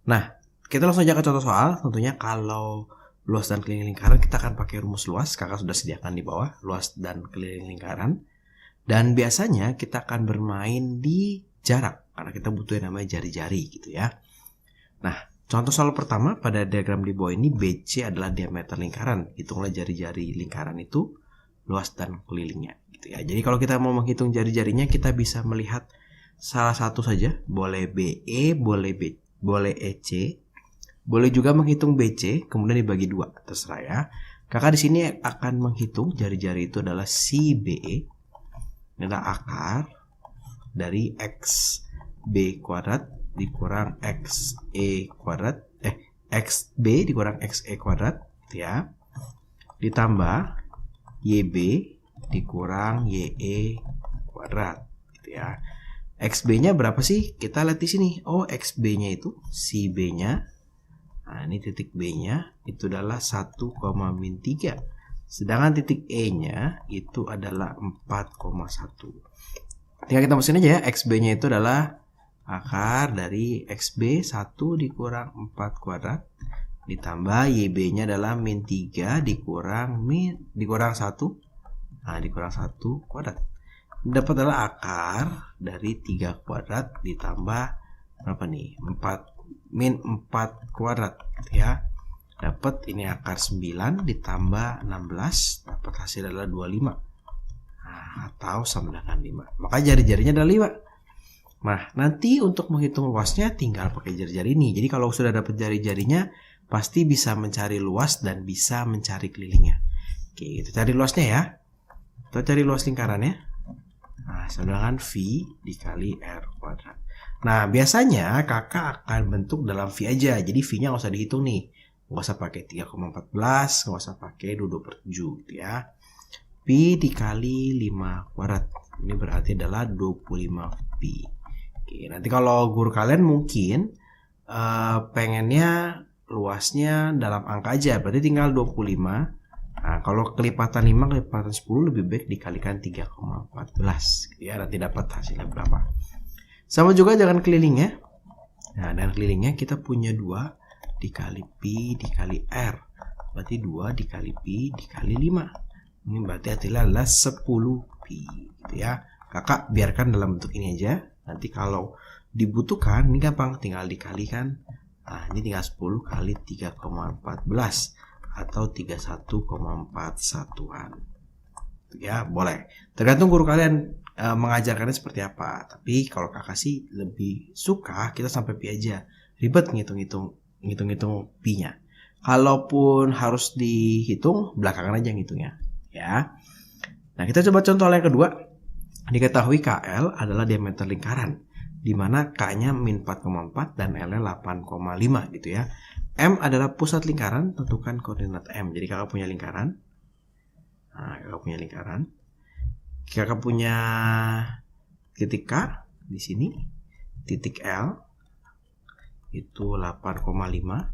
Nah, kita langsung aja ke contoh soal. Tentunya kalau luas dan keliling lingkaran kita akan pakai rumus luas. Kakak sudah sediakan di bawah, luas dan keliling lingkaran. Dan biasanya kita akan bermain di jarak, karena kita butuh yang namanya jari-jari gitu ya. Nah, contoh soal pertama pada diagram di bawah ini, BC adalah diameter lingkaran. Hitunglah jari-jari lingkaran itu, luas dan kelilingnya gitu ya. Jadi kalau kita mau menghitung jari-jarinya, kita bisa melihat salah satu saja, boleh BE, boleh EC, boleh juga menghitung BC, kemudian dibagi 2, terserah ya. Kakak di sini akan menghitung jari-jari itu adalah si BE, ini adalah akar dari XB kuadrat dikurang XE kuadrat, XB dikurang XE kuadrat ya, ditambah YB dikurang YE kuadrat gitu ya. XB-nya berapa sih? Kita lihat di sini. Oh, XB-nya itu si B-nya. Nah, ini titik B-nya itu adalah 1,-3. Sedangkan titik E-nya itu adalah 4,1. Tinggal kita mesin aja ya. XB-nya itu adalah akar dari XB 1 dikurang 4 kuadrat ditambah YB-nya adalah -3 dikurang 1. Nah, dikurang 1 kuadrat. Dapat adalah akar dari 3 kuadrat ditambah berapa nih? 4 kuadrat ya. Dapat ini akar 9 ditambah 16, dapat hasil adalah 25. Nah, atau sama dengan 5. Maka jari-jarinya adalah 5. Nah, nanti untuk menghitung luasnya tinggal pakai jari-jari ini. Jadi kalau sudah dapat jari-jarinya, pasti bisa mencari luas dan bisa mencari kelilingnya. Oke, kita cari luasnya ya. Kita cari luas lingkarannya. Nah, sama dengan V dikali R kuadrat. Nah, biasanya kakak akan bentuk dalam V aja. Jadi V-nya nggak usah dihitung nih. Nggak usah pakai 3,14, nggak usah pakai 2/7 gitu ya. Pi dikali 5 kuadrat. Ini berarti adalah 25 pi. Oke, nanti kalau guru kalian mungkin pengennya luasnya dalam angka aja, berarti tinggal 25. Nah, kalau kelipatan 5 kelipatan 10 lebih baik dikalikan 3,14 gitu ya, nanti dapat hasilnya berapa. Sama juga dengan kelilingnya. Nah, dan kelilingnya kita punya 2 dikali pi dikali R, berarti 2 dikali pi dikali 5. Ini berarti hasilnya adalah 10 pi gitu ya. Kakak biarkan dalam bentuk ini aja. Nanti kalau dibutuhkan ini gampang, tinggal dikalikan. Nah, ini tinggal 10 kali 3,14 atau 31,41an. Ya, boleh. Tergantung guru kalian mengajarkannya seperti apa. Tapi kalau kakak sih lebih suka kita sampai pi aja. Ribet ngitung-ngitung pi-nya. Kalaupun harus dihitung, belakangan aja ngitungnya ya. Nah, kita coba contoh yang kedua. Diketahui KL adalah diameter lingkaran, di mana K-nya -4,4 dan L-nya 8,5 gitu ya. M adalah pusat lingkaran, tentukan koordinat M. Jadi kakak punya lingkaran. Nah, kakak punya lingkaran. Kakak punya titik K di sini, titik L itu 8,5,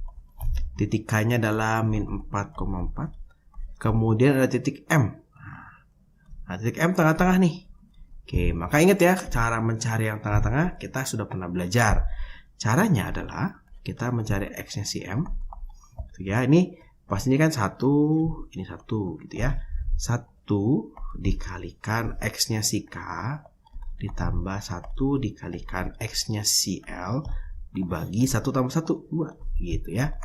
titik K-nya adalah -4,4, kemudian ada titik M. Nah, titik M tengah-tengah nih. Oke, maka ingat ya, cara mencari yang tengah-tengah kita sudah pernah belajar. Caranya adalah kita mencari X-nya si M. Gitu ya, ini pas ini kan 1, ini 1 gitu ya. 1 dikalikan X-nya si K ditambah 1 dikalikan X-nya si L dibagi 1 tambah 1, 2 gitu ya.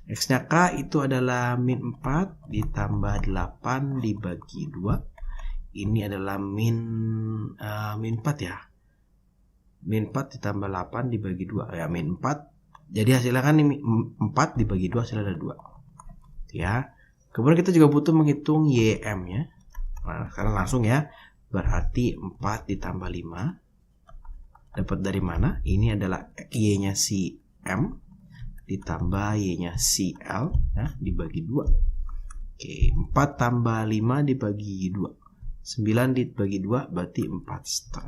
X-nya K itu adalah -4 ditambah 8 dibagi 2. Ini adalah -4 ya. -4 ditambah 8 dibagi 2 ya, -4. Jadi hasilnya kan ini 4 dibagi 2 hasilnya ada 2. Ya. Kemudian kita juga butuh menghitung YM ya. Nah, sekarang langsung ya. Berarti 4 ditambah 5 dapat dari mana? Ini adalah Y-nya si M ditambah Y-nya si L ya, dibagi 2. Oke, 4 tambah 5 dibagi 2. 9 dibagi 2 berarti 4,5.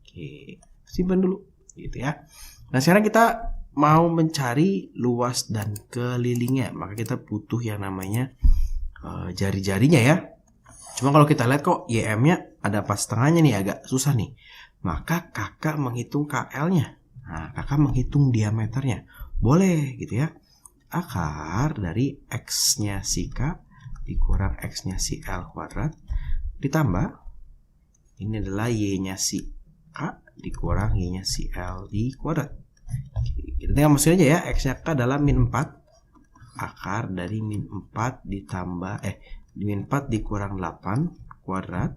Oke, simpan dulu gitu ya. Nah, sekarang kita mau mencari luas dan kelilingnya, maka kita butuh yang namanya jari-jarinya ya. Cuma kalau kita lihat kok YM-nya ada 4,5-nya nih, agak susah nih. Maka kakak menghitung KL-nya. Nah, kakak menghitung diameternya. Boleh gitu ya. Akar dari X-nya si K dikurang X-nya si L kuadrat ditambah ini adalah Y-nya si K dikurang Y-nya si L di kuadrat. Kita tinggal masukin aja ya. X-nya K adalah min 4. Akar dari min 4 ditambah min 4 dikurang 8 kuadrat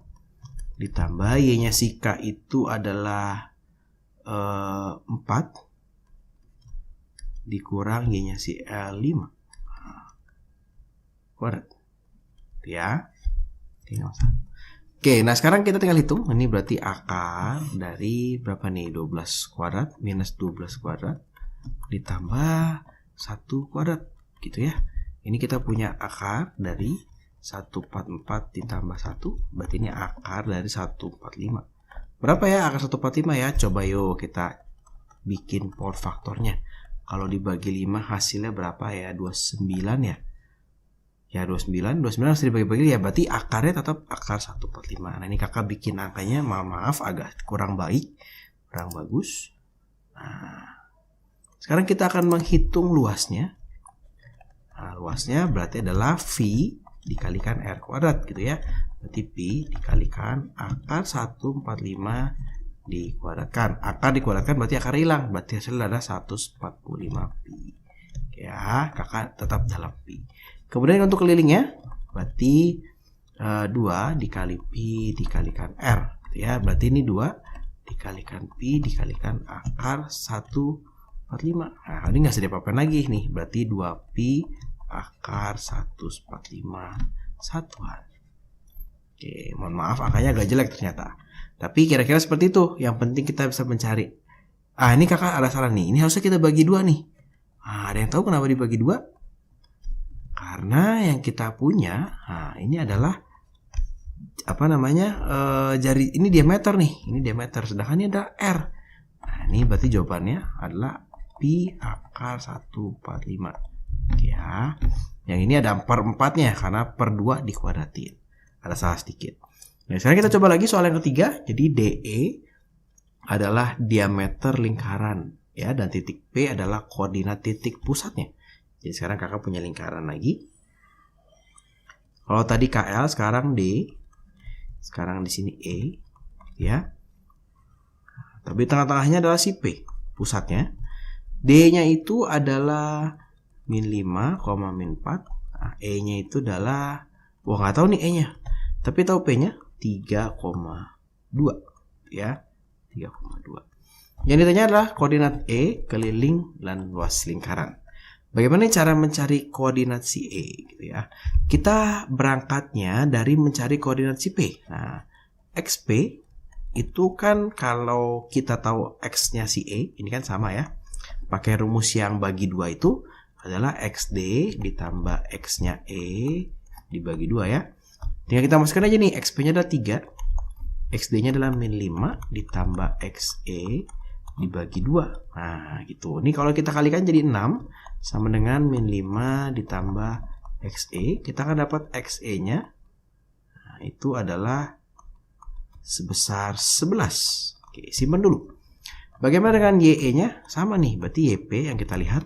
ditambah Y-nya si K itu adalah 4 dikurang Y-nya si L 5 kuadrat. Ya. Oke, nah sekarang kita tinggal hitung. Ini berarti akar dari berapa nih? 12 kuadrat minus 12 kuadrat ditambah 1 kuadrat gitu ya. Ini kita punya akar dari 144 ditambah 1. Berarti ini akar dari 145. Berapa ya akar 145 ya? Coba yuk kita bikin power faktornya. Kalau dibagi 5 hasilnya berapa ya? 29 ya. Ya 29 harus dibagi-bagi ya, berarti akarnya tetap akar 145. Nah ini kakak bikin angkanya maaf agak kurang baik, kurang bagus. Nah sekarang kita akan menghitung luasnya. Nah, luasnya berarti adalah V dikalikan R kuadrat gitu ya. Berarti Pi dikalikan akar 145 dikuadratkan. Akar dikuadratkan berarti akar hilang, berarti hasilnya adalah 145 Pi. Ya kakak tetap dalam Pi. Kemudian untuk kelilingnya berarti 2 dikali Pi dikalikan R gitu ya. Berarti ini 2 dikalikan Pi dikalikan akar 145. Nah ini nggak usah diapa-apain lagi nih. Berarti 2 Pi akar 145 satuan. Oke, mohon maaf angkanya agak jelek ternyata. Tapi kira-kira seperti itu. Yang penting kita bisa mencari. Ini kakak ada salah nih. Ini harusnya kita bagi 2 nih. Ada yang tahu kenapa dibagi 2? Karena yang kita punya, ini adalah jari ini diameter nih, ini diameter, sedangkan ini ada R. Nah, ini berarti jawabannya adalah Pi akar 145. Ya, yang ini ada per-4-nya karena per 2 dikuadratin. Ada salah sedikit. Nah, sekarang kita coba lagi soal yang ketiga. Jadi DE adalah diameter lingkaran, ya, dan titik P adalah koordinat titik pusatnya. Jadi sekarang kakak punya lingkaran lagi. Kalau tadi KL, sekarang D. Sekarang di sini E, ya. Tapi tengah-tengahnya adalah si P, pusatnya. D-nya itu adalah min 5, min 4. Nah, E-nya itu adalah, nggak tahu nih E-nya. Tapi tahu P-nya 3,2, ya. 3,2. Yang ditanya adalah koordinat E, keliling, dan luas lingkaran. Bagaimana cara mencari koordinat si E gitu ya? Kita berangkatnya dari mencari koordinat si P. Nah, XP itu kan kalau kita tahu X-nya si E, ini kan sama ya. Pakai rumus yang bagi 2 itu adalah XD ditambah X-nya E dibagi 2 ya. Tinggal kita masukkan aja nih, XP-nya adalah 3. XD-nya adalah min 5 ditambah XE dibagi 2. Nah, gitu. Ini kalau kita kalikan jadi 6 sama dengan min 5 ditambah XE. Kita akan dapat XE-nya. Nah, itu adalah sebesar 11. Oke, simpan dulu. Bagaimana dengan YE-nya? Sama nih. Berarti YP yang kita lihat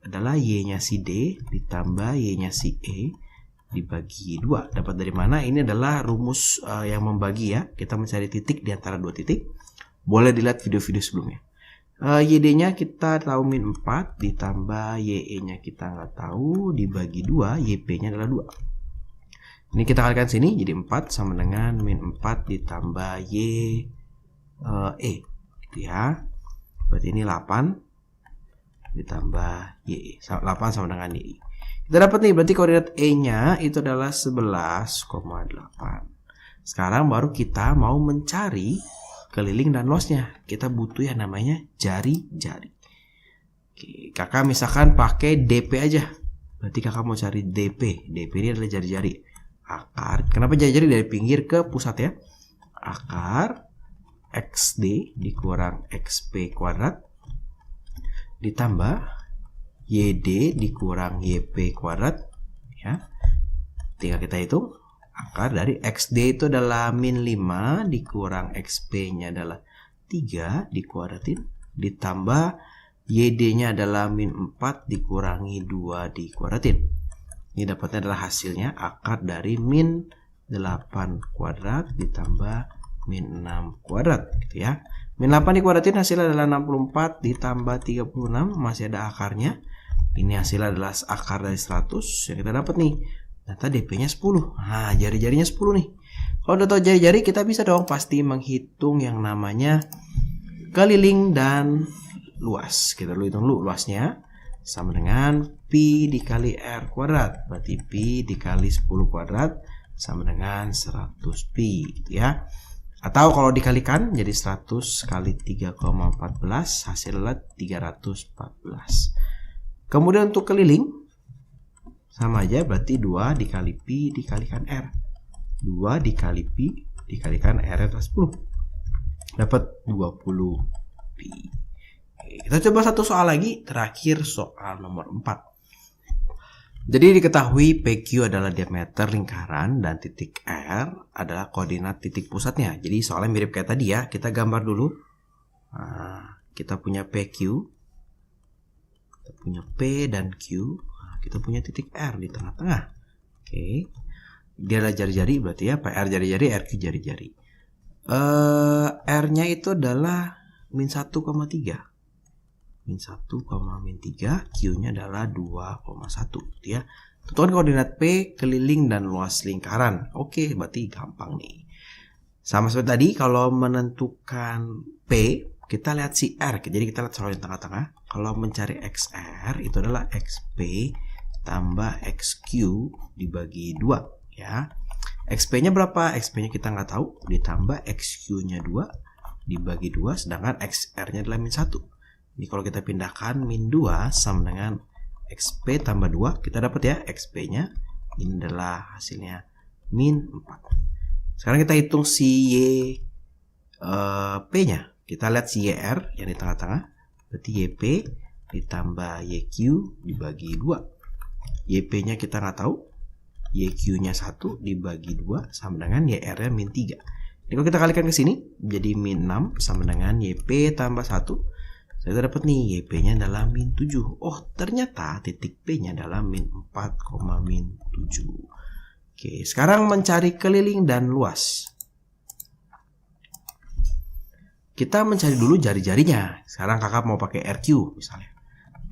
adalah Y-nya si D ditambah Y-nya si E dibagi 2. Dapat dari mana? Ini adalah rumus yang membagi ya. Kita mencari titik di antara 2 titik. Boleh dilihat video-video sebelumnya. YD-nya kita tahu min 4 ditambah YE-nya kita nggak tahu dibagi 2, YP-nya adalah 2. Ini kita kalikan sini jadi 4 sama dengan min 4 ditambah YE gitu ya. Berarti ini 8 ditambah YE. 8 sama dengan YE. Kita dapat nih berarti koordinat E-nya itu adalah 11,8. Sekarang baru kita mau mencari keliling dan luasnya. Kita butuh yang namanya jari-jari. Oke, kakak misalkan pakai DP aja. Berarti kakak mau cari DP. DP ini adalah jari-jari. Akar. Kenapa jari-jari dari pinggir ke pusat ya? Akar XD dikurang XP kuadrat ditambah YD dikurang YP kuadrat ya. Tinggal kita hitung. Akar dari XD itu adalah min 5 dikurang XP-nya adalah 3 dikuadratin ditambah YD-nya adalah min 4 dikurangi 2 dikuadratin. Ini dapatnya adalah hasilnya akar dari min 8 kuadrat ditambah min 6 kuadrat gitu ya. Min 8 dikuadratin hasilnya adalah 64 ditambah 36, masih ada akarnya. Ini hasilnya adalah akar dari 100 yang kita dapat nih. Ternyata DP-nya 10. Nah, jari-jarinya 10 nih. Kalau udah tahu jari-jari, kita bisa dong pasti menghitung yang namanya keliling dan luas. Kita dulu hitung dulu luasnya sama dengan pi dikali r kuadrat. Berarti pi dikali 10 kuadrat sama dengan 100 pi gitu ya. Atau kalau dikalikan jadi 100 kali 3,14 hasilnya 314. Kemudian untuk keliling sama aja, berarti 2 dikali pi dikalikan r. 2 dikali pi dikalikan r adalah 10. Dapat 20 pi. Kita coba satu soal lagi, terakhir soal nomor 4. Jadi diketahui PQ adalah diameter lingkaran dan titik R adalah koordinat titik pusatnya. Jadi soalnya mirip kayak tadi ya, kita gambar dulu. Nah, kita punya PQ, kita punya P dan Q, nah, kita punya titik R di tengah-tengah. Oke, dia adalah jari-jari berarti ya, PR jari-jari, RQ jari-jari. R-nya itu adalah min 1,3. Min 1, min 3, Q-nya adalah 2,1 gitu ya. Tentukan koordinat P, keliling dan luas lingkaran. Oke, berarti gampang nih. Sama seperti tadi, kalau menentukan P, kita lihat si R. Jadi kita lihat selalu di tengah-tengah. Kalau mencari XR, itu adalah XP tambah XQ dibagi 2 ya. XP-nya berapa? XP-nya kita nggak tahu. Ditambah XQ-nya 2 dibagi 2, sedangkan XR-nya adalah min 1. Ini kalau kita pindahkan min 2 sama dengan XP tambah 2, kita dapat ya XP-nya. Ini adalah hasilnya min 4. Sekarang kita hitung si P-nya. Kita lihat si YR yang di tengah-tengah. Berarti YP ditambah YQ dibagi 2. YP-nya kita nggak tahu. YQ-nya 1 dibagi 2 sama dengan YR-nya min 3. Ini kalau kita kalikan ke sini, jadi min 6 sama dengan YP tambah 1. Saya dapat nih YP-nya adalah min 7. Oh, ternyata titik P-nya adalah min 4, min 7. Oke, sekarang mencari keliling dan luas. Kita mencari dulu jari-jarinya. Sekarang kakak mau pakai RQ misalnya.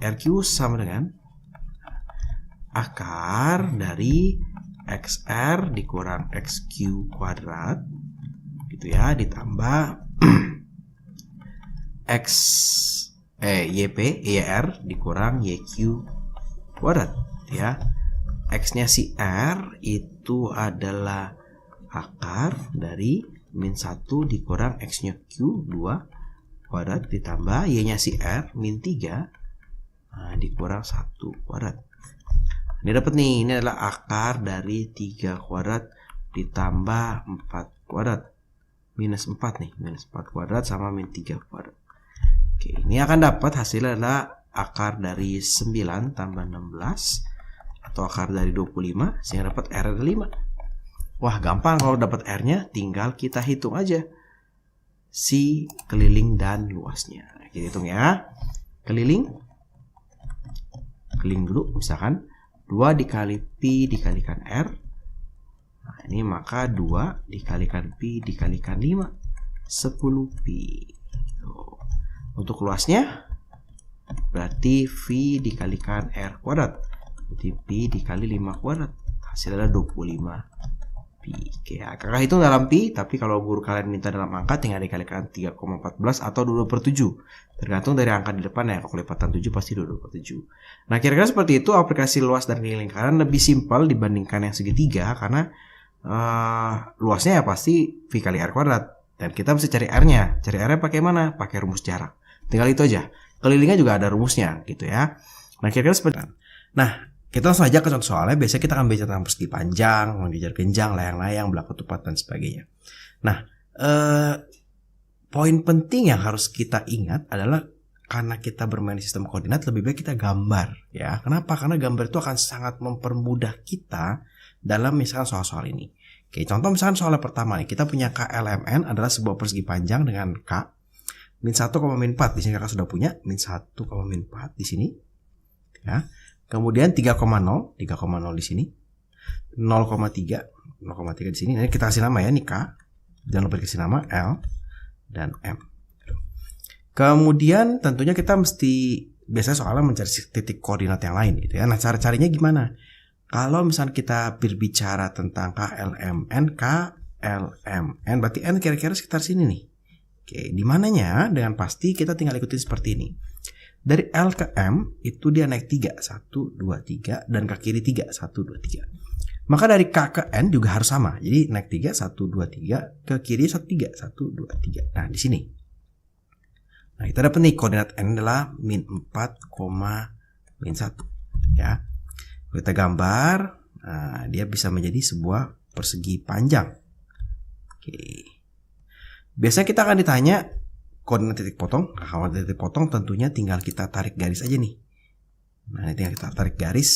RQ sama dengan akar dari XR dikurang XQ kuadrat gitu ya, ditambah YP, YR dikurang YQ kuadrat ya. X-nya si R itu adalah akar dari min 1 dikurang X-nya Q 2 kuadrat ditambah Y-nya si R min 3 dikurang 1 kuadrat. Ini dapat nih, ini adalah akar dari 3 kuadrat ditambah 4 kuadrat. Minus 4 nih, minus 4 kuadrat sama min 3 kuadrat. Oke, ini akan dapat hasilnya adalah akar dari 9 tambah 16 atau akar dari 25 sehingga dapat R ada 5. Wah, gampang kalau dapat R-nya, tinggal kita hitung aja si keliling dan luasnya. Kita hitung ya. Keliling dulu, misalkan 2 dikali pi dikalikan R. Nah, ini maka 2 dikalikan pi dikalikan 5, 10 pi. Untuk luasnya berarti V dikalikan R kuadrat. Berarti pi dikali 5 kuadrat. Hasilnya adalah 25 pi. Oke, ya, kakak hitung dalam pi, tapi kalau guru kalian minta dalam angka tinggal dikalikan 3,14 atau 22/7. Tergantung dari angka di depan ya. Kalau lipatan 7 pasti 22/7. Nah, kira-kira seperti itu aplikasi luas dan keliling lingkaran lebih simpel dibandingkan yang segitiga karena luasnya ya pasti V kali R kuadrat. Dan kita bisa cari R-nya. Cari R-nya pakai mana? Pakai rumus jarak. Tinggal itu aja. Kelilingnya juga ada rumusnya gitu ya. Nah, kira-kira seperti itu. Nah, kita langsung aja ke contoh soalnya. Biasanya kita akan bicara tentang persegi panjang, mengejar genjang, layang-layang, belak ketupat, dan sebagainya. Nah, poin penting yang harus kita ingat adalah karena kita bermain di sistem koordinat, lebih baik kita gambar ya. Kenapa? Karena gambar itu akan sangat mempermudah kita dalam misalkan soal-soal ini. Oke, contoh misalkan soal pertama nih, kita punya KLMN adalah sebuah persegi panjang dengan K. min 1, min 4. Di sini kakak sudah punya min 1, min 4 di sini. Ya. Kemudian 3,0 di sini. 0,3 di sini. Nanti kita kasih nama ya, ini K. Jangan lupa dikasih nama L dan M. Kemudian tentunya kita mesti biasanya soalnya mencari titik koordinat yang lain gitu ya. Nah, cara carinya gimana? Kalau misalnya kita berbicara tentang KLMN berarti N kira-kira sekitar sini nih. Oke, di mananya dengan pasti kita tinggal ikutin seperti ini. Dari L ke M itu dia naik 3, 1, 2, 3 dan ke kiri 3, 1, 2, 3. Maka dari K ke N juga harus sama. Jadi naik 3, 1, 2, 3 ke kiri 1, 3, 1, 2, 3. Nah, di sini. Nah, kita dapat nih koordinat N adalah min 4, min 1 ya. Kita gambar, nah, dia bisa menjadi sebuah persegi panjang. Oke. Biasanya kita akan ditanya koordinat titik potong. Nah, kalau titik potong tentunya tinggal kita tarik garis aja nih. Nah, ini tinggal kita tarik garis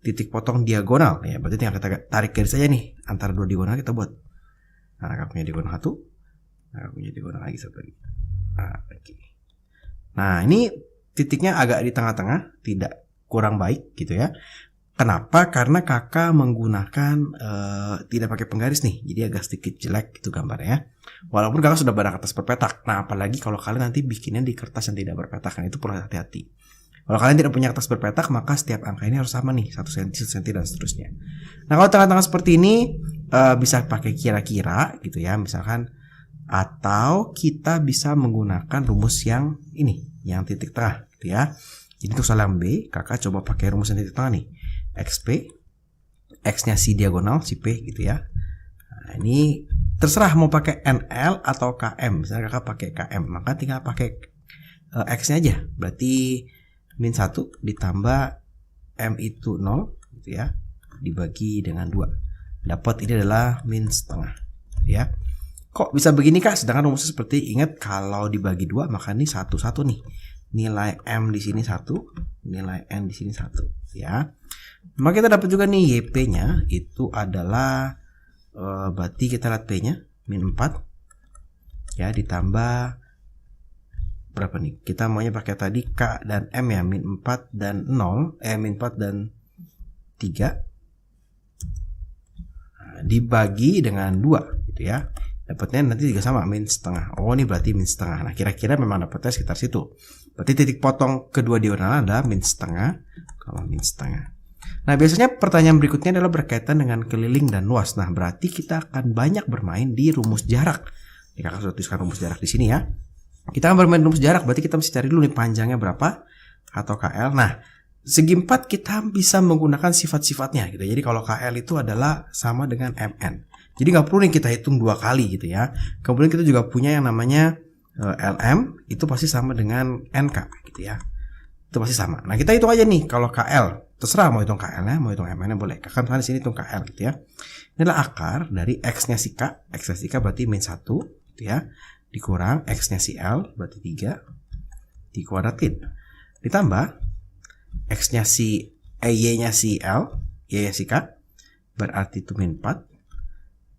titik potong diagonal ya. Berarti tinggal kita tarik garis aja nih antara dua diagonal kita buat. Nah, kakak punya diagonal 1. Nah, kakak punya diagonal lagi satu lagi. Nah, ini titiknya agak di tengah-tengah, tidak kurang baik gitu ya. Kenapa? Karena kakak menggunakan tidak pakai penggaris nih, jadi agak sedikit jelek gitu gambarnya. Walaupun kakak sudah pada kertas berpetak. Nah, apalagi kalau kalian nanti bikinnya di kertas yang tidak berpetak, kan itu perlu hati-hati. Kalau kalian tidak punya kertas berpetak, maka setiap angka ini harus sama nih, 1 cm, 1 cm dan seterusnya. Nah, kalau tengah-tengah seperti ini bisa pakai kira-kira gitu ya, misalkan. Atau kita bisa menggunakan rumus yang ini, yang titik tengah gitu ya. Jadi untuk soal yang B, kakak coba pakai rumus yang titik tengah nih. XP, X-nya si diagonal, si P gitu ya. Nah, ini terserah mau pakai NL atau KM. Misalnya kakak pakai KM, maka tinggal pakai X-nya aja. Berarti min 1 ditambah M itu 0 gitu ya, dibagi dengan 2. Dapat ini adalah min setengah ya. Kok bisa begini kak? Sedangkan rumusnya seperti, ingat kalau dibagi 2 maka ini 1, 1 nih. Nilai M di sini 1, nilai N di sini 1 ya. Maka kita dapat juga nih YP-nya itu adalah berarti kita lihat P-nya min 4 ya, ditambah berapa nih? Kita maunya pakai tadi K dan M ya, min 4 dan 0, min 4 dan 3 dibagi dengan 2 gitu ya. Dapatnya nanti juga sama, min setengah. Oh, ini berarti min setengah. Nah, kira-kira memang dapatnya sekitar situ. Berarti titik potong kedua diagonal adalah min setengah, kalau min setengah. Nah, biasanya pertanyaan berikutnya adalah berkaitan dengan keliling dan luas. Nah, berarti kita akan banyak bermain di rumus jarak. Ini kakak sudah tuliskan rumus jarak di sini ya. Kita akan bermain rumus jarak, berarti kita mesti cari dulu nih panjangnya berapa atau KL. Nah, segi 4 kita bisa menggunakan sifat-sifatnya gitu. Jadi kalau KL itu adalah sama dengan MN. Jadi nggak perlu nih kita hitung 2 kali gitu ya. Kemudian kita juga punya yang namanya LM, itu pasti sama dengan NK gitu ya. Itu pasti sama. Nah, kita hitung aja nih kalau KL. Terserah mau hitung KL-nya, mau hitung MN-nya boleh. Kakak misalnya di sini hitung KL gitu ya. Ini adalah akar dari X-nya si K. X-nya si K berarti min 1 gitu ya. Dikurang X-nya si L berarti 3. Dikuadratin. Ditambah X-nya si Y-nya si L, Y-nya si K berarti itu min 4.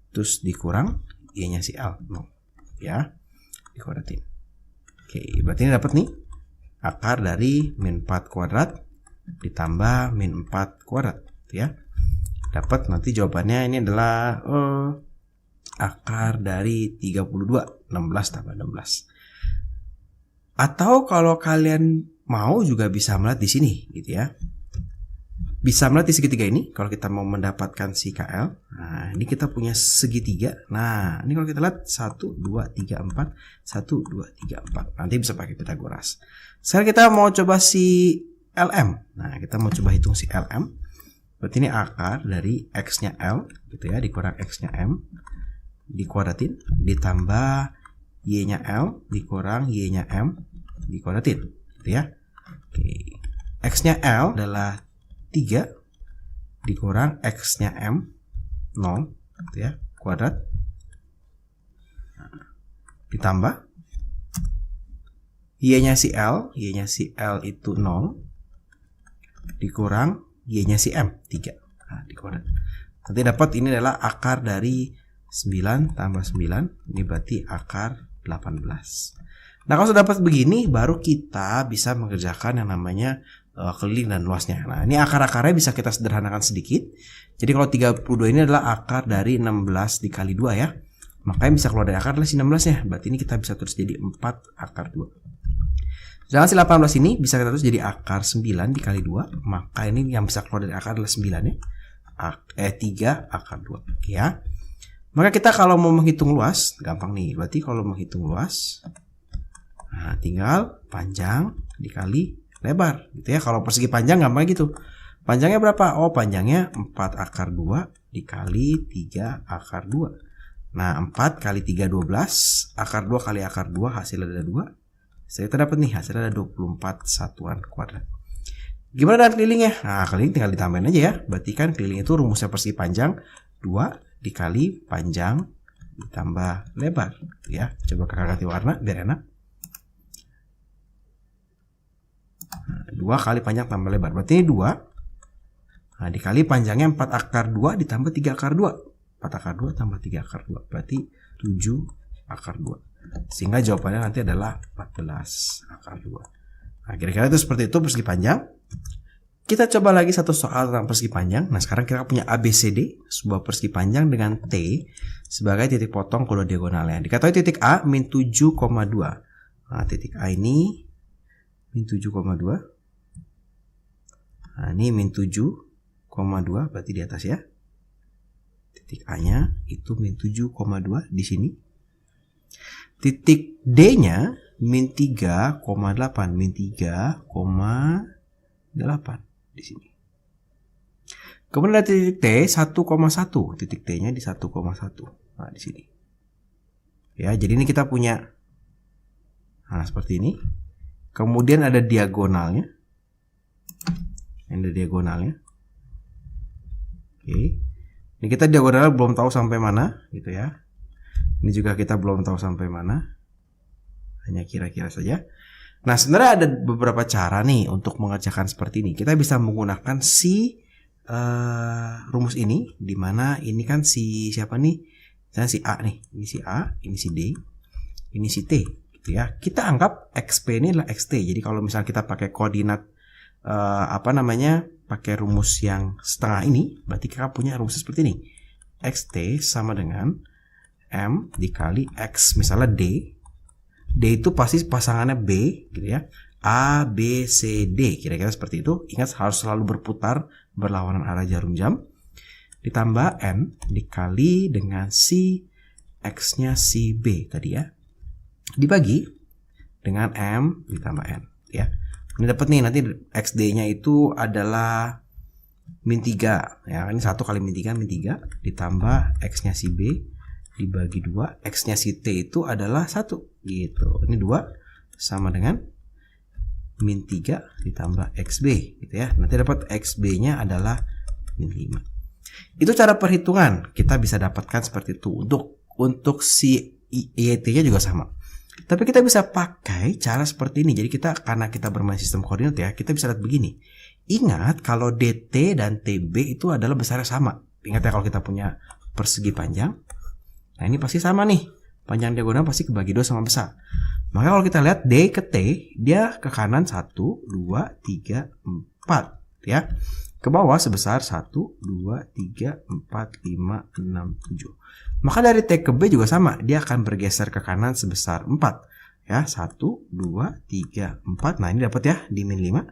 Terus dikurang Y-nya si L 0 ya, dikuadratin. Oke, berarti ini dapat nih akar dari min 4 kuadrat ditambah min 4 kuadrat ya. Dapat nanti jawabannya ini adalah akar dari 32, 16 tambah 16. Atau kalau kalian mau juga bisa melihat di sini gitu ya. Bisa melihat di segitiga ini kalau kita mau mendapatkan si KL. Nah, ini kita punya segitiga. Nah, ini kalau kita lihat 1, 2, 3, 4 1, 2, 3, 4. Nanti bisa pakai Pitagoras. Sekarang kita mau coba si LM. Nah, kita mau coba hitung si LM. Berarti ini akar dari X-nya L gitu ya, dikurang X-nya M, dikuadratin, ditambah Y-nya L, dikurang Y-nya M, dikuadratin gitu ya. Oke. X-nya L adalah 3 dikurang X-nya M 0 gitu ya, kuadrat. Nah, ditambah Y-nya si L, Y-nya si L itu 0 dikurang Y-nya si M 3. Nah, dikuadrat. Nanti dapat ini adalah akar dari 9 tambah 9, ini berarti akar 18. Nah, kalau sudah dapat begini, baru kita bisa mengerjakan yang namanya keliling dan luasnya. Nah, ini akar-akarnya bisa kita sederhanakan sedikit. Jadi kalau 32 ini adalah akar dari 16 dikali 2 ya. Makanya bisa keluar dari akar adalah si 16 ya. Berarti ini kita bisa tulis jadi 4 akar 2. Sedangkan si 18 ini bisa kita tulis jadi akar 9 dikali 2. Maka ini yang bisa keluar dari akar adalah 9 ya. 3 akar 2 ya. Maka kita kalau mau menghitung luas, gampang nih. Berarti kalau menghitung luas, nah, tinggal panjang dikali lebar gitu ya. Kalau persegi panjang gampang gitu. Panjangnya berapa? Oh, panjangnya 4 akar 2 dikali 3 akar 2. Nah, 4 kali 3 12, akar 2 kali akar 2 hasilnya ada 2. Saya dapat nih hasilnya ada 24 satuan kuadrat. Gimana dengan kelilingnya? Nah, keliling tinggal ditambahin aja ya. Berarti kan keliling itu rumusnya persegi panjang 2 dikali panjang ditambah lebar ya. Coba kakak ganti warna biar enak. 2 kali panjang tambah lebar. Berarti ini 2. Nah, dikali panjangnya 4 akar 2 ditambah 3 akar 2. 4 akar 2 tambah 3 akar 2. Berarti 7 akar 2. Sehingga jawabannya nanti adalah 14 akar 2. Nah, kira-kira itu seperti itu persegi panjang. Kita coba lagi satu soal tentang persegi panjang. Nah, sekarang kita punya ABCD, sebuah persegi panjang dengan T sebagai titik potong kedua diagonalnya. Diketahui titik A min 7,2. Nah, titik A ini min 7,2. Nah, ini min 7,2 berarti di atas ya. Titik A-nya itu min 7,2 di sini. Titik D-nya min 3,8, min 3,8 di sini. Kemudian ada titik T 1,1, titik T-nya di 1,1. Nah, di sini. Ya, jadi ini kita punya seperti ini. Kemudian ada diagonalnya. Ada diagonalnya. Oke. Ini kita diagonalnya belum tahu sampai mana gitu ya. Ini juga kita belum tahu sampai mana. Hanya kira-kira saja. Nah, sebenarnya ada beberapa cara nih untuk mengerjakan seperti ini. Kita bisa menggunakan si rumus ini, di mana ini kan si siapa nih? Misalnya si A nih. Ini si A, ini si D, ini si T, gitu ya. Kita anggap XP ini adalah XT. Jadi kalau misalnya kita pakai koordinat pakai rumus yang setengah ini, berarti kita punya rumus seperti ini. XT sama dengan M dikali X, misalnya D. D itu pasti pasangannya B gitu ya. A, B, C, D. Kira-kira seperti itu. Ingat harus selalu berputar berlawanan arah jarum jam. Ditambah N dikali dengan si X-nya si B tadi ya. Dibagi dengan M ditambah N ya. Ini dapat nih nanti XD-nya itu adalah min 3 ya. Ini 1 kali min 3 ditambah X-nya si B dibagi 2, X-nya si T itu adalah 1 gitu. Ini 2 sama dengan min 3 ditambah XB gitu ya. Nanti dapat XB-nya adalah min 5. Itu cara perhitungan. Kita bisa dapatkan seperti itu. Untuk si YT-nya juga sama. Tapi kita bisa pakai cara seperti ini. Jadi karena kita bermain sistem koordinat ya, kita bisa lihat begini. Ingat kalau DT dan TB itu adalah besarnya sama. Ingat ya kalau kita punya persegi panjang. Nah, ini pasti sama nih. Panjang diagonal pasti kebagi 2 sama besar. Maka kalau kita lihat D ke T, dia ke kanan 1, 2, 3, 4 ya. Ke bawah sebesar 1, 2, 3, 4, 5, 6, 7. Maka dari T ke B juga sama. Dia akan bergeser ke kanan sebesar 4 ya. 1, 2, 3, 4. Nah, ini dapat ya di min 5.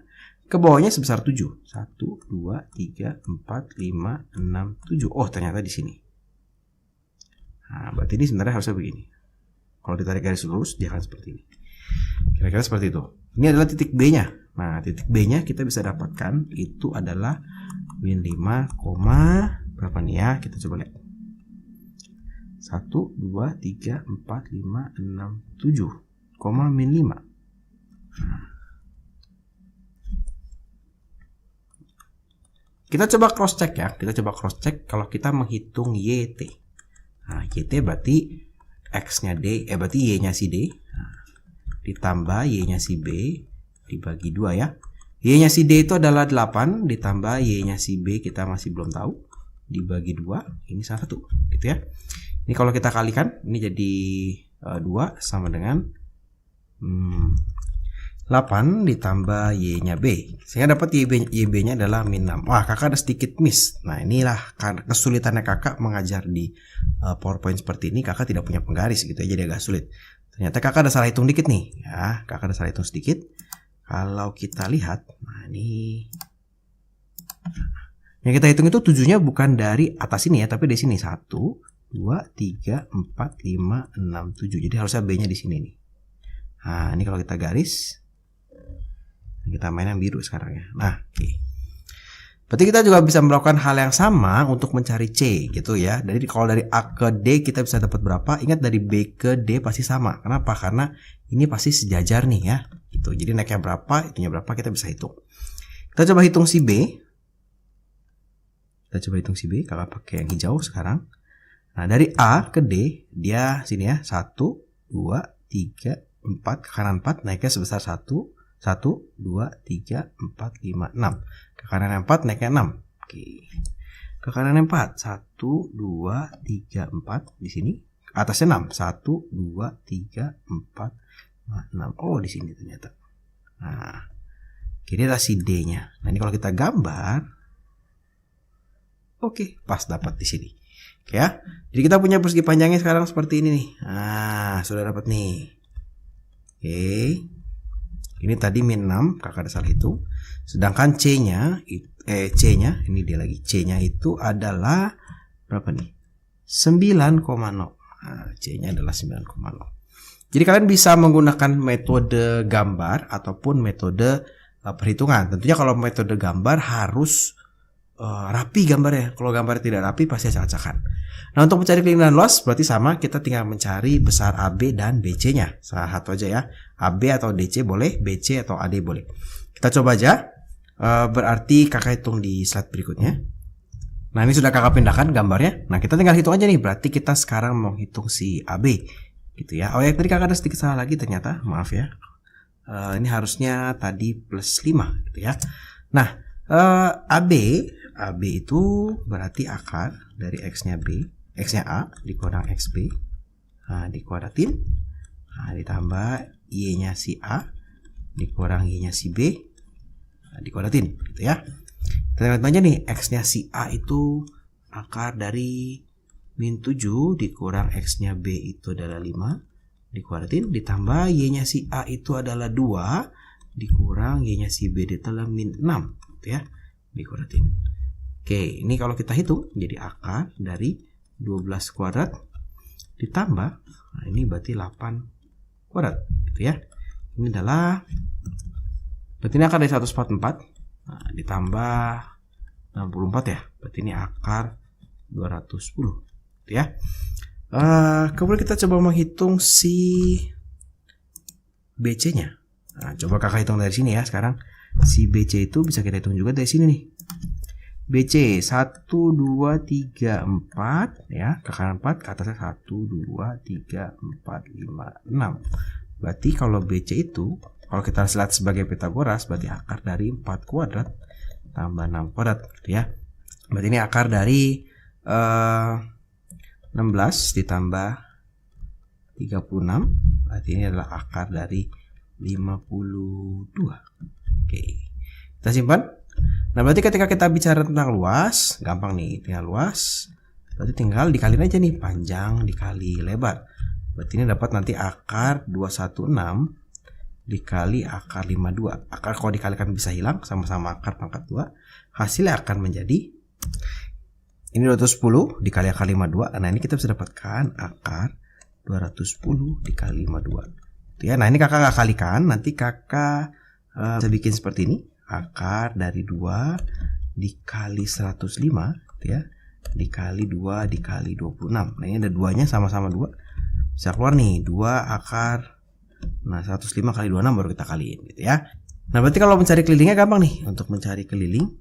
Ke bawahnya sebesar 7. 1, 2, 3, 4, 5, 6, 7. Oh, ternyata di sini. Nah, berarti ini sebenarnya harusnya begini. Kalau ditarik garis lurus, dia akan seperti ini. Kira-kira seperti itu. Ini adalah titik B-nya. Nah, titik B-nya kita bisa dapatkan itu adalah min 5, berapa nih ya? Kita coba lihat. 1, 2, 3, 4, 5, 6, 7, min 5. Kita coba cross check ya. Kita coba cross check kalau kita menghitung YT. Nah, YT berarti X-nya D, berarti Y-nya si D. Nah, ditambah Y-nya si B dibagi 2 ya. Y-nya si D itu adalah 8 ditambah Y-nya si B kita masih belum tahu dibagi 2, ini 1 gitu ya. Ini kalau kita kalikan ini jadi 2 sama dengan 8 ditambah Y-nya B. Sehingga dapat YB-nya adalah min 6. Wah, kakak ada sedikit miss. Nah, inilah kesulitannya kakak mengajar di PowerPoint seperti ini. Kakak tidak punya penggaris gitu ya, jadi agak sulit. Ternyata kakak ada salah hitung dikit nih. Ya, kakak ada salah hitung sedikit. Kalau kita lihat, nah ini. Yang kita hitung itu 7-nya bukan dari atas ini ya, tapi dari sini. 1, 2, 3, 4, 5, 6, 7. Jadi harusnya B-nya di sini nih. Nah, ini kalau kita garis. Kita main yang biru sekarang ya. Nah, oke. Berarti kita juga bisa melakukan hal yang sama untuk mencari C gitu ya. Jadi kalau dari A ke D kita bisa dapat berapa? Ingat dari B ke D pasti sama. Kenapa? Karena ini pasti sejajar nih ya. Gitu. Jadi naiknya berapa, itunya berapa kita bisa hitung. Kita coba hitung si B. Kakak pakai yang hijau sekarang. Nah, dari A ke D dia sini ya. 1, 2, 3, 4 ke kanan 4 naiknya sebesar 1, 2, 3, 4, 5, 6. Ke kanan 4 naiknya 6. Oke. Ke kanan 4. 1, 2, 3, 4. Di sini. Atasnya 6. 1, 2, 3, 4, 5, 6. Oh, di sini ternyata. Nah. Ini adalah si D-nya. Nah, ini kalau kita gambar. Oke. Pas dapat di sini. Oke ya. Jadi kita punya persegi panjangnya sekarang seperti ini nih. Nah, sudah dapat nih. Oke. Ini tadi min 6, kakak ada salah hitung. Sedangkan C-nya ini dia lagi. C-nya itu adalah berapa nih? 9,0. Nah, C-nya adalah 9,0. Jadi kalian bisa menggunakan metode gambar ataupun metode perhitungan. Tentunya kalau metode gambar harus rapi gambarnya. Kalau gambar tidak rapi pasti acak-acakan. Nah, untuk mencari keliling dan luas berarti sama, kita tinggal mencari besar AB dan BC-nya. Salah satu aja ya. AB atau DC boleh, BC atau AD boleh. Kita coba aja. Berarti kakak hitung di slide berikutnya. Nah, ini sudah kakak pindahkan gambarnya. Nah, kita tinggal hitung aja nih. Berarti kita sekarang mau hitung si AB. Gitu ya. Oh ya, tadi kakak ada sedikit salah lagi ternyata. Maaf ya. Ini harusnya tadi plus 5 gitu ya. Nah, AB itu berarti akar dari X-nya B, X-nya A dikurang XB. Nah, dikuadratin. Nah, ditambah Y-nya si A dikurang Y-nya si B. Nah, dikuadratin gitu ya. Kita lihat aja nih, X-nya si A itu akar dari min 7 dikurang X-nya B itu adalah 5. Dikuadratin. Ditambah Y-nya si A itu adalah 2 dikurang Y-nya si B itu adalah min 6 gitu ya. Dikuadratin. Oke, ini kalau kita hitung jadi akar dari 12 kuadrat ditambah, nah ini berarti 8 kuadrat gitu ya. Ini adalah, berarti ini akar dari 144, nah, ditambah 64 ya. Berarti ini akar 210 gitu ya. Kemudian kita coba menghitung si BC-nya. Nah, coba kakak hitung dari sini ya sekarang. Si BC itu bisa kita hitung juga dari sini nih. BC 1, 2, 3, 4 ya, ke kanan 4, ke atasnya 1, 2, 3, 4, 5, 6. Berarti kalau BC itu, kalau kita lihat sebagai Pitagoras, berarti akar dari 4 kuadrat tambah 6 kuadrat gitu ya. Berarti ini akar dari 16 ditambah 36. Berarti ini adalah akar dari 52. Oke. Kita simpan. Nah, berarti ketika kita bicara tentang luas, gampang nih, tinggal luas. Berarti tinggal dikaliin aja nih, panjang dikali lebar. Berarti ini dapat nanti akar 216 dikali akar 52. Akar kalau dikalikan bisa hilang, sama-sama akar pangkat 2. Hasilnya akan menjadi, ini 210 dikali akar 52. Nah, ini kita bisa dapatkan akar 210 dikali 52. Ya, nah ini kakak nggak kalikan, nanti kakak bisa bikin seperti ini. Akar dari 2 dikali 105 gitu ya, dikali 2 dikali 26. Nah, ini ada 2-nya sama-sama 2. Bisa keluar nih 2 akar. Nah, 105 kali 26 baru kita kaliin gitu ya. Nah, berarti kalau mencari kelilingnya gampang nih. Untuk mencari keliling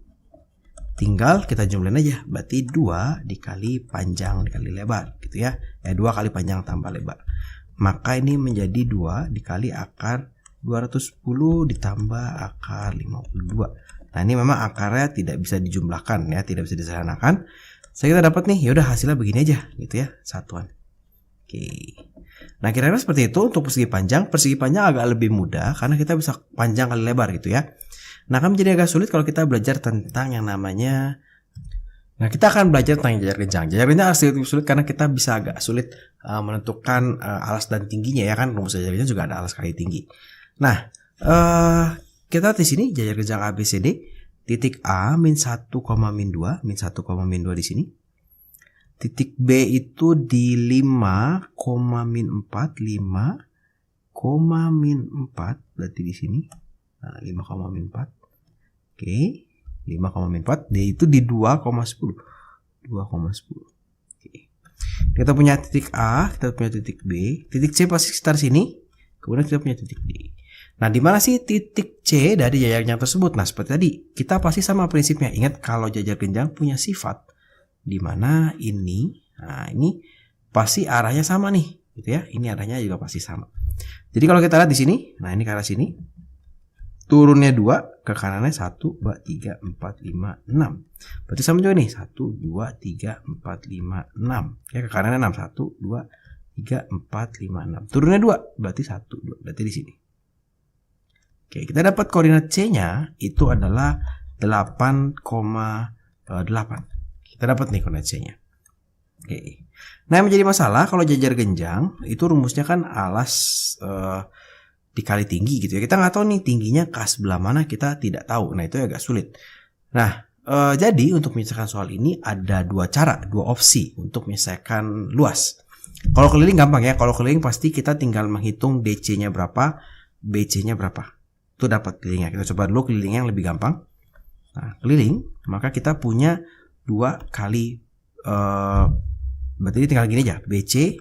tinggal kita jumlahin aja. Berarti 2 dikali panjang dikali lebar gitu ya. 2 kali panjang tambah lebar. Maka ini menjadi 2 dikali akar 210 ditambah akar 52. Nah, ini memang akarnya tidak bisa dijumlahkan ya, tidak bisa disederhanakan. Saya kita dapat nih, yaudah hasilnya begini aja gitu ya, satuan. Oke. Nah, kira-kira seperti itu untuk persegi panjang. Persegi panjang agak lebih mudah karena kita bisa panjang kali lebar gitu ya. Nah, akan menjadi agak sulit kalau kita belajar tentang yang namanya. Nah, kita akan belajar tentang jajar genjang. Jajar genjang agak sulit karena kita bisa agak sulit menentukan alas dan tingginya ya kan. Rumus jajar genjang juga ada alas kali tinggi. Nah, kita di sini jajar genjang ABCD. Titik A min 1, min 2, min 1, min 2 di sini. Titik B itu di 5, min 4, 5, min 4 berarti di sini. Nah, 5, min 4. Oke, 5, min 4. D itu di 2,10. 2,10. Oke. Kita punya titik A, kita punya titik B. Titik C pasti sekitar sini. Kemudian kita punya titik D. Nah, di mana sih titik C dari jajar genjang tersebut? Nah, seperti tadi, kita pasti sama prinsipnya. Ingat kalau jajar genjang punya sifat di mana ini, nah ini pasti arahnya sama nih, gitu ya. Ini arahnya juga pasti sama. Jadi kalau kita lihat di sini, nah ini ke arah sini, turunnya 2, ke kanannya 1, 2, 3, 4, 5, 6. Berarti sama juga nih, 1, 2, 3, 4, 5, 6. Ya, ke kanannya 6, 1, 2, 3, 4, 5, 6. Turunnya 2, berarti 1, 2, berarti di sini. Oke, kita dapat koordinat C-nya itu adalah 8,8. Kita dapat nih koordinat C-nya. Oke. Nah, yang menjadi masalah kalau jajar genjang itu rumusnya kan alas dikali tinggi gitu ya. Kita nggak tahu nih tingginya ke sebelah mana, kita tidak tahu. Nah, itu agak sulit. Nah, jadi untuk menyelesaikan soal ini ada dua cara, dua opsi untuk menyelesaikan luas. Kalau keliling gampang ya. Kalau keliling pasti kita tinggal menghitung DC-nya berapa, BC-nya berapa. Itu dapat kelilingnya. Kita coba dulu keliling yang lebih gampang. Nah, keliling, maka kita punya 2 kali berarti ini tinggal gini aja, BC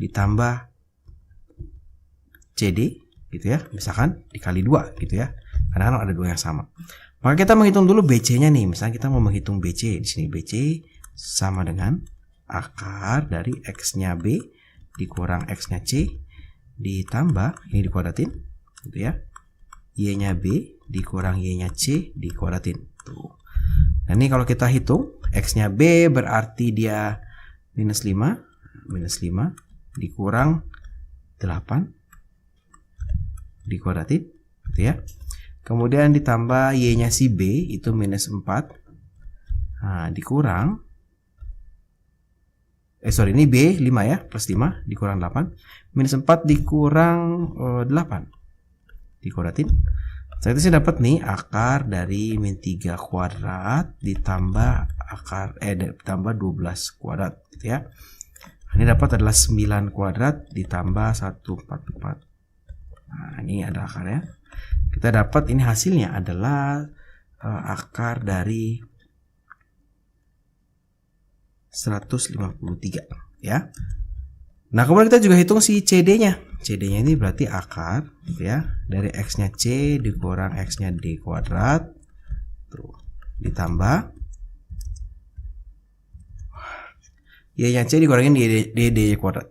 ditambah CD gitu ya, misalkan dikali 2 gitu ya, karena ada 2 yang sama. Maka kita menghitung dulu BC-nya nih. Misalnya kita mau menghitung BC, di sini BC sama dengan akar dari X-nya B dikurang X-nya C ditambah ini dikuadratin gitu ya, Y-nya B dikurang Y-nya C dikuadratin. Tuh. Nah, ini kalau kita hitung X-nya B berarti dia minus 5 dikurang 8 dikuadratin gitu ya. Kemudian ditambah Y-nya si B itu minus 4. Nah, dikurang ini B 5 ya, plus 5 dikurang 8. Minus 4 dikurang 8 dikuadratin. Saya itu dapat nih akar dari min 3 kuadrat ditambah ditambah 12 kuadrat gitu ya. Ini dapat adalah 9 kuadrat ditambah 144. Nah, ini ada akarnya. Kita dapat ini hasilnya adalah akar dari 153 ya. Nah, kemudian kita juga hitung si CD-nya. CD-nya ini berarti akar gitu ya, dari X-nya C dikurang X-nya D kuadrat. Tuh, ditambah Y-nya C dikurangin D kuadrat.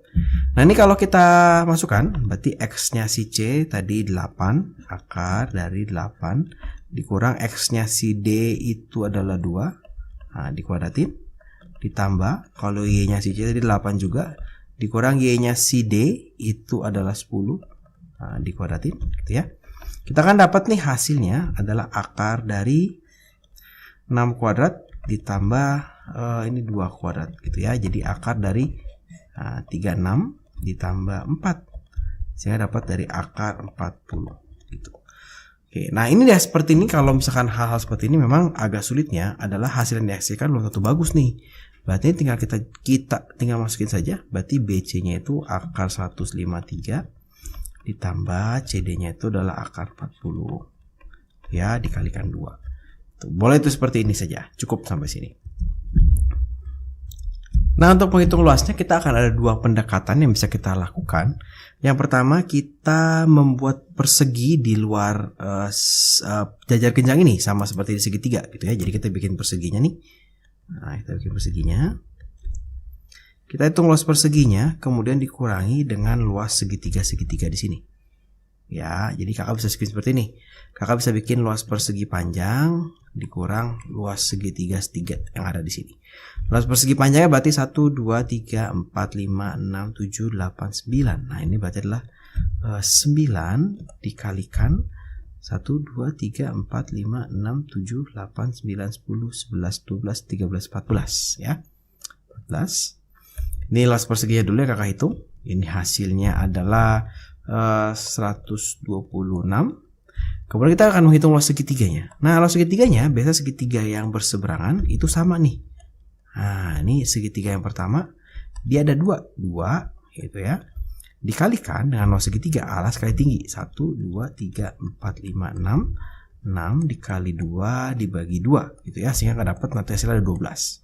Nah, ini kalau kita masukkan berarti X-nya si C tadi 8, akar dari 8 dikurang X-nya si D itu adalah 2. Nah, dikuadratin. Ditambah kalau Y-nya si C tadi 8 juga dikurang Y-nya si D itu adalah 10. Nah, dikuadratin gitu ya. Kita kan dapat nih hasilnya adalah akar dari 6 kuadrat ditambah ini 2 kuadrat gitu ya. Jadi akar dari 36 ditambah 4 sehingga dapat dari akar 40 gitu. Oke, nah ini dia seperti ini. Kalau misalkan hal-hal seperti ini memang agak sulitnya adalah hasil yang dihasilkan belum tentu bagus nih. Berarti tinggal kita tinggal masukin saja. Berarti BC-nya itu akar 153 ditambah CD-nya itu adalah akar 40. Ya, dikalikan 2. Tuh, boleh itu seperti ini saja. Cukup sampai sini. Nah, untuk menghitung luasnya kita akan ada 2 pendekatan yang bisa kita lakukan. Yang pertama, kita membuat persegi di luar jajar genjang ini sama seperti di segitiga gitu ya. Jadi kita bikin perseginya nih. Nah, kita bikin perseginya. Kita hitung luas perseginya, kemudian dikurangi dengan luas segitiga-segitiga di sini. Ya, jadi kakak bisa bikin seperti ini. Kakak bisa bikin luas persegi panjang dikurang luas segitiga yang ada di sini. Luas persegi panjangnya berarti 1, 2, 3, 4, 5, 6, 7, 8, 9. Nah, ini berarti adalah 9 dikalikan 1, 2, 3, 4, 5, 6, 7, 8, 9, 10, 11, 12, 13, 14 ya. 14. Ini luas perseginya dulu ya kakak hitung. Ini hasilnya adalah 126. Kemudian kita akan menghitung luas segitiganya. Nah, luas segitiganya biasa segitiga yang berseberangan itu sama nih. Nah, ini segitiga yang pertama dia ada 2 gitu ya. Dikalikan dengan luas segitiga alas kali tinggi. 1, 2, 3, 4, 5, 6. 6 dikali 2 dibagi 2 gitu ya, sehingga akan dapat nanti hasilnya ada 12.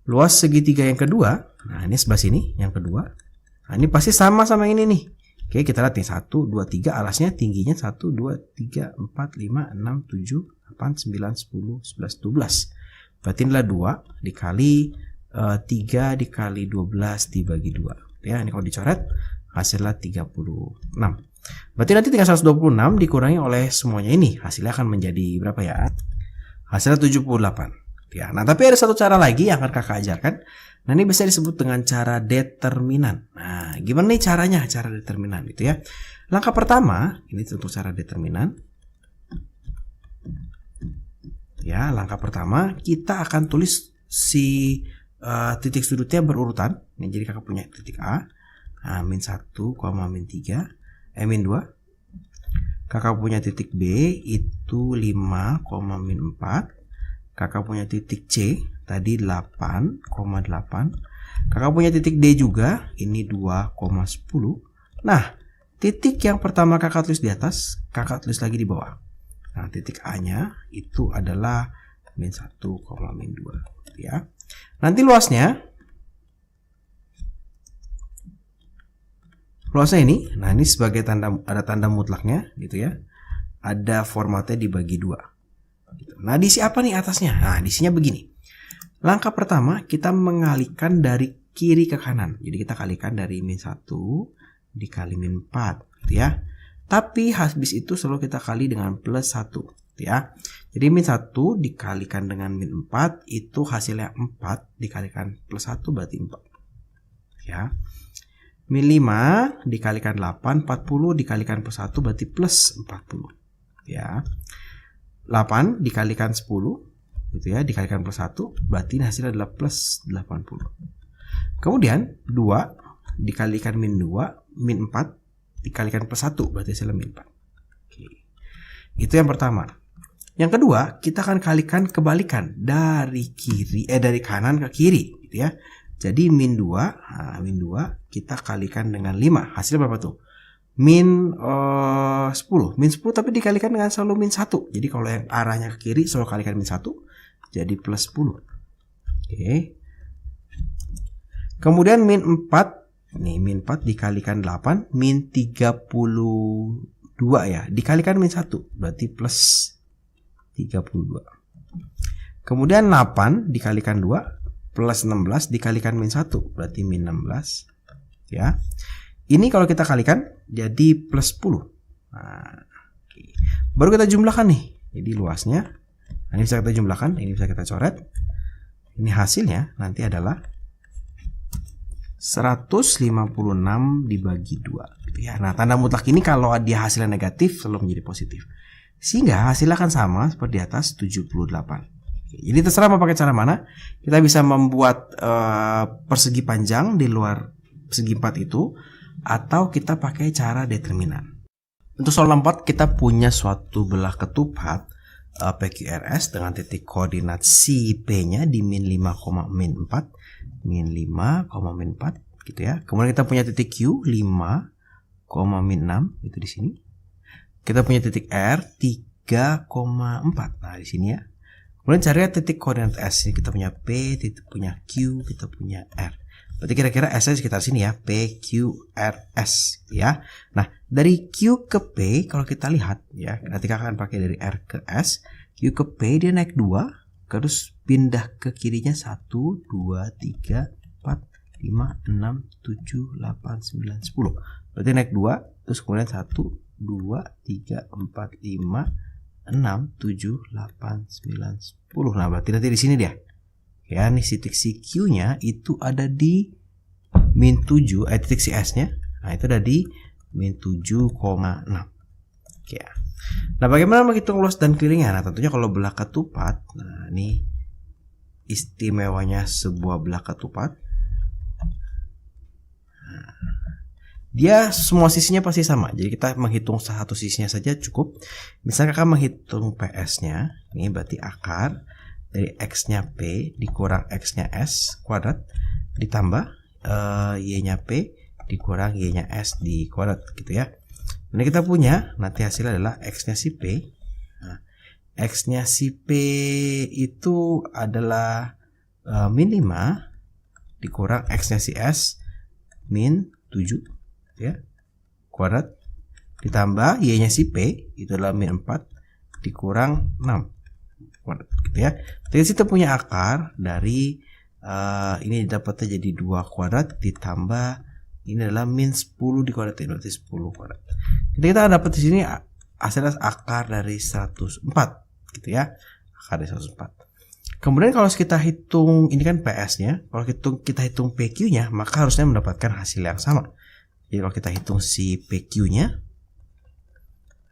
Luas segitiga yang kedua, nah ini sebelah sini yang kedua. Nah, ini pasti sama ini nih. Oke, kita lihat nih 1, 2, 3 alasnya tingginya 1, 2, 3, 4, 5, 6, 7, 8, 9, 10, 11, 12. Berarti inilah 2 dikali 3 dikali 12 dibagi 2. Ya, ini kalau dicoret hasilnya 36. Berarti nanti tinggal 126 dikurangi oleh semuanya ini. Hasilnya akan menjadi berapa ya? Hasilnya 78. Ya, nah tapi ada satu cara lagi yang akan kakak ajarkan. Nah, ini bisa disebut dengan cara determinan. Nah, gimana nih caranya? Cara determinan gitu ya. Langkah pertama, ini untuk cara determinan. Ya, langkah pertama kita akan tulis si titik sudutnya berurutan. Ini jadi kakak punya titik A, min 1, min 3, min 2. Kakak punya titik B itu 5, min 4. Kakak punya titik C tadi 8,8. Kakak punya titik D juga, ini 2,10. Nah, titik yang pertama kakak tulis di atas, kakak tulis lagi di bawah. Nah, titik A-nya itu adalah min 1, min 2 ya. Nanti luasnya ini, nah ini sebagai tanda, ada tanda mutlaknya gitu ya. Ada formatnya dibagi 2. Nah, diisi apa nih atasnya? Nah, diisinya begini. Langkah pertama kita mengalihkan dari kiri ke kanan. Jadi kita kalikan dari min 1 dikali min 4 gitu ya. Tapi habis itu selalu kita kali dengan plus 1 gitu ya. Jadi min 1 dikalikan dengan min 4 itu hasilnya 4 dikalikan plus 1 berarti 4. Ya. Min 5 dikalikan 8, 40 dikalikan plus 1 berarti plus 40. Ya. 8 dikalikan 10 gitu ya, dikalikan plus 1 berarti hasilnya adalah plus 80. Kemudian 2 dikalikan min 2, min 4 dikalikan plus 1 berarti hasilnya min 4. Oke. Itu yang pertama. Yang kedua, kita akan kalikan kebalikan dari kanan ke kiri gitu ya. Jadi min 2, min 2 kita kalikan dengan 5. Hasilnya berapa tuh? Min 10 tapi dikalikan dengan selalu min 1. Jadi kalau yang arahnya ke kiri selalu kalikan min 1 jadi plus 10. Oke. Kemudian min 4, nih min 4 dikalikan 8, min 32 ya, dikalikan min 1 berarti plus 32. Kemudian 8 dikalikan 2 plus 16 dikalikan min 1 berarti min 16 ya. Ini kalau kita kalikan jadi plus 10. Nah, baru kita jumlahkan nih. Jadi luasnya, nah ini bisa kita jumlahkan, ini bisa kita coret. Ini hasilnya nanti adalah 156 dibagi 2 gitu ya. Nah, tanda mutlak ini kalau dia hasilnya negatif selalu menjadi positif. Sehingga hasilnya akan sama seperti di atas 78. Jadi terserah mau pakai cara mana. Kita bisa membuat persegi panjang di luar segi 4 itu, atau kita pakai cara determinan. Untuk soal 4 kita punya suatu belah ketupat PQRS dengan titik koordinat si P-nya di min 5, min 4, min 5, min 4 gitu ya. Kemudian kita punya titik Q 5, min 6 itu di sini. Kita punya titik R 3,4. Nah, di sini ya. Kemudian cari titik koordinat S. Ini kita punya P, kita punya Q, kita punya R. Berarti kira-kira S-nya sekitar sini ya, P, Q, R, S ya. Nah, dari Q ke P kalau kita lihat ya, nanti kakak akan pakai dari R ke S. Q ke P dia naik 2, terus pindah ke kirinya 1, 2, 3, 4, 5, 6, 7, 8, 9, 10. Berarti naik 2, terus kemudian 1, 2, 3, 4, 5, 6, 7, 8, 9, 10. Nah, berarti nanti di sini dia. Ya, nih titik si Q-nya itu ada di min 7, titik si S-nya. Nah, itu ada di min 7,6. Oke. Nah, bagaimana menghitung luas dan kelilingnya? Nah, tentunya kalau belah ketupat, nah ini istimewanya sebuah belah ketupat. Nah, dia semua sisinya pasti sama. Jadi kita menghitung satu sisinya saja cukup. Misalnya kakak menghitung PS-nya, ini berarti akar dari X-nya P dikurang X-nya S kuadrat ditambah Y-nya P dikurang Y-nya S di kuadrat gitu ya. Ini kita punya nanti hasilnya adalah X-nya si P. Nah, X-nya si P itu adalah min 5 dikurang X-nya si S min 7 ya kuadrat ditambah Y-nya si P itu adalah min 4 dikurang 6 kuadrat gitu ya. Jadi kita punya akar dari ini dapatnya jadi 2 kuadrat ditambah ini adalah min 10 dikuadratin berarti 10 kuadrat. Kita dapat di sini hasilnya akar dari 104 gitu ya. Akar dari 104. Kemudian kalau kita hitung ini kan PS-nya, kalau kita hitung PQ-nya, maka harusnya mendapatkan hasil yang sama. Jadi kalau kita hitung si PQ-nya,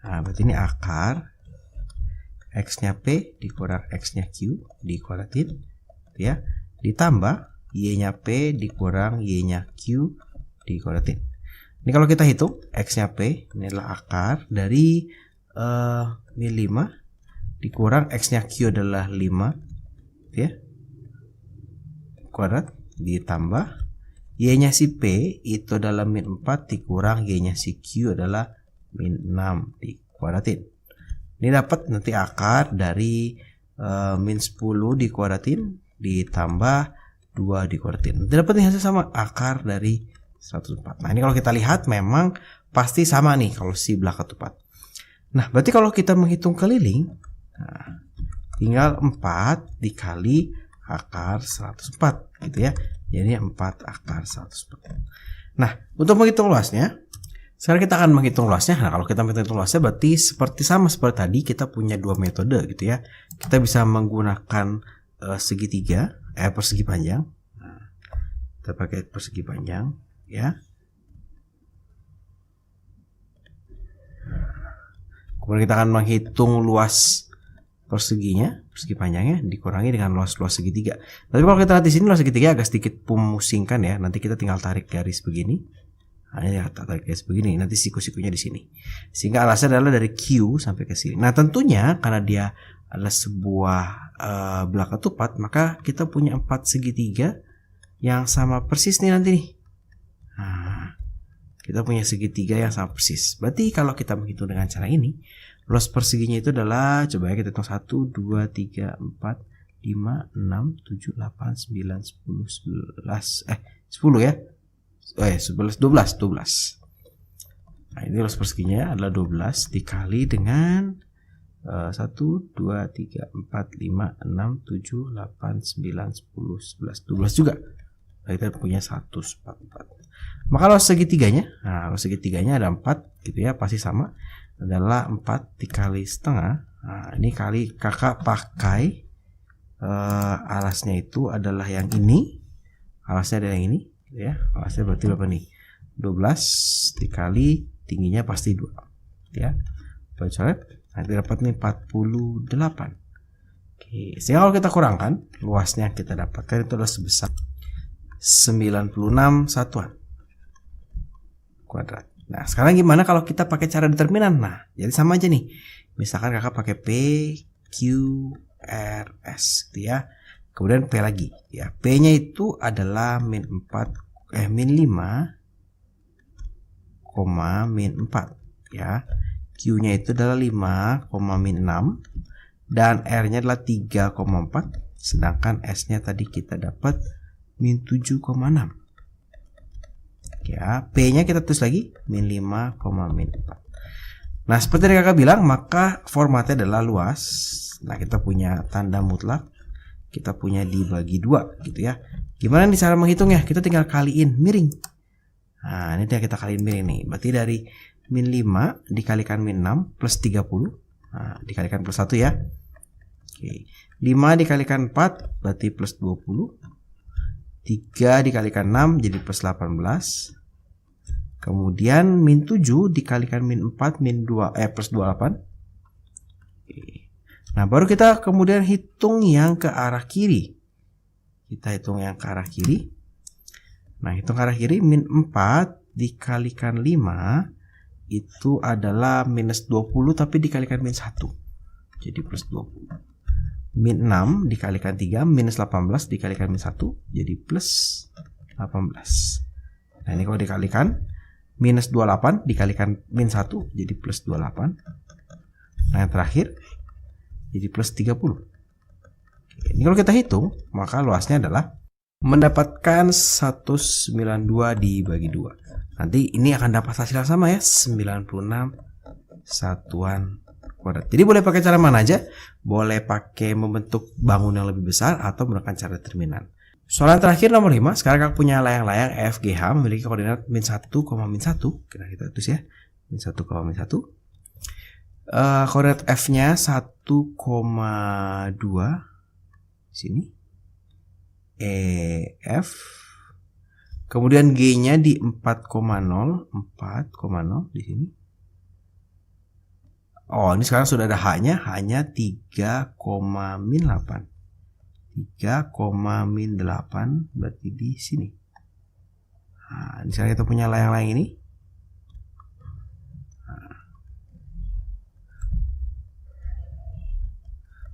nah berarti ini akar X-nya P dikurang X-nya Q dikuadratin ya, ditambah Y-nya P dikurang Y-nya Q dikuadratin. Ini kalau kita hitung X-nya P, ini adalah akar dari min 5 dikurang X-nya Q adalah 5 ya kuadrat ditambah Y-nya si P itu adalah min 4 dikurang Y-nya si Q adalah min 6 dikuadratin. Ini dapat nanti akar dari min 10 dikuadratin ditambah 2 dikuadratin. Nanti dapat hasil sama akar dari 104. Nah, ini kalau kita lihat memang pasti sama nih kalau si belah ketupat. Nah, berarti kalau kita menghitung keliling, nah, tinggal 4 dikali akar 104 gitu ya. Jadi 4 akar 104. Nah, untuk menghitung luasnya, sekarang kita akan menghitung luasnya. Nah, kalau kita menghitung luasnya berarti sama seperti tadi kita punya dua metode gitu ya. Kita bisa menggunakan segitiga, persegi panjang. Nah, kita pakai persegi panjang ya. Kemudian kita akan menghitung luas perseginya, persegi panjangnya dikurangi dengan luas segitiga. Tapi kalau kita lihat di sini luas segitiga agak sedikit memusingkan ya. Nanti kita tinggal tarik garis begini. Nah, ini tarik garis begini. Nanti siku-sikunya di sini. Sehingga alasnya adalah dari Q sampai ke sini. Nah, tentunya karena dia adalah sebuah belah ketupat, maka kita punya 4 segitiga yang sama persis nih nanti nih. Nah, kita punya segitiga yang sama persis. Berarti kalau kita menghitung dengan cara ini, luas perseginya itu adalah, coba ya kita hitung 1, 2, 3, 4, 5, 6, 7, 8, 9, 10, 11, 10 ya. 11, 12. Nah, ini luas perseginya adalah 12 dikali dengan 1, 2, 3, 4, 5, 6, 7, 8, 9, 10, 11, 12 juga. Nah, kita punya 144. Maka luas segitiganya, nah luas segitiganya ada 4 gitu ya, pasti sama. Adalah 4 dikali setengah. Nah, ini kali kakak pakai alasnya itu adalah yang ini. Alasnya adalah yang ini ya. Alasnya berarti berapa nih? 12 dikali tingginya pasti 2 ya. Coret. Nanti dapat nih 48. Oke, sehingga kalau kita kurangkan luasnya kita dapatkan itu adalah sebesar 96 satuan kuadrat. Nah, sekarang gimana kalau kita pakai cara determinan? Nah, jadi sama aja nih. Misalkan kakak pakai P, Q, R, S gitu ya. Kemudian P lagi ya. P-nya itu adalah min 5, min 4 ya. Q-nya itu adalah 5, min 6 dan R-nya adalah 3,4 sedangkan S-nya tadi kita dapat min 7,6 ya. P-nya kita tulis lagi min 5, min 4. Nah, seperti yang kakak bilang, maka formatnya adalah luas. Nah, kita punya tanda mutlak, kita punya dibagi 2 gitu ya. Gimana nih cara menghitungnya? Kita tinggal kaliin miring. Nah, ini kita kaliin min ini. Berarti dari min 5 dikalikan min 6 plus 30. Nah, dikalikan plus 1 ya. Oke. 5 dikalikan 4 berarti plus 20. 3 dikalikan 6 jadi plus 18. Kemudian min 7 dikalikan min 4 plus 28. Oke. Nah, baru kita kemudian hitung yang ke arah kiri. Kita hitung yang ke arah kiri. Nah, hitung ke arah kiri, min 4 dikalikan 5 itu adalah minus 20 tapi dikalikan min 1. Jadi plus 20. Min 6 dikalikan 3 minus 18 dikalikan min 1 jadi plus 18. Nah, ini kalau dikalikan minus 28 dikalikan min 1 jadi plus 28. Nah, yang terakhir jadi plus 30. Ini kalau kita hitung, maka luasnya adalah mendapatkan 192 dibagi 2. Nanti ini akan dapat hasil yang sama ya, 96 satuan kuadrat. Jadi boleh pakai cara mana aja, boleh pakai membentuk bangun yang lebih besar atau menggunakan cara determinan. Soal yang terakhir nomor 5, sekarang kakak punya layang-layang FGH memiliki koordinat min 1, min 1. Kita tulis ya, min 1, min 1. Koordinat F-nya 1,2 sini. EF. Kemudian G-nya di 4,0 di sini. Oh, ini sekarang sudah ada H-nya, hanya 3, min 8. 3, min 8 berarti di sini. Nah, sekarang kita punya layang-layang ini.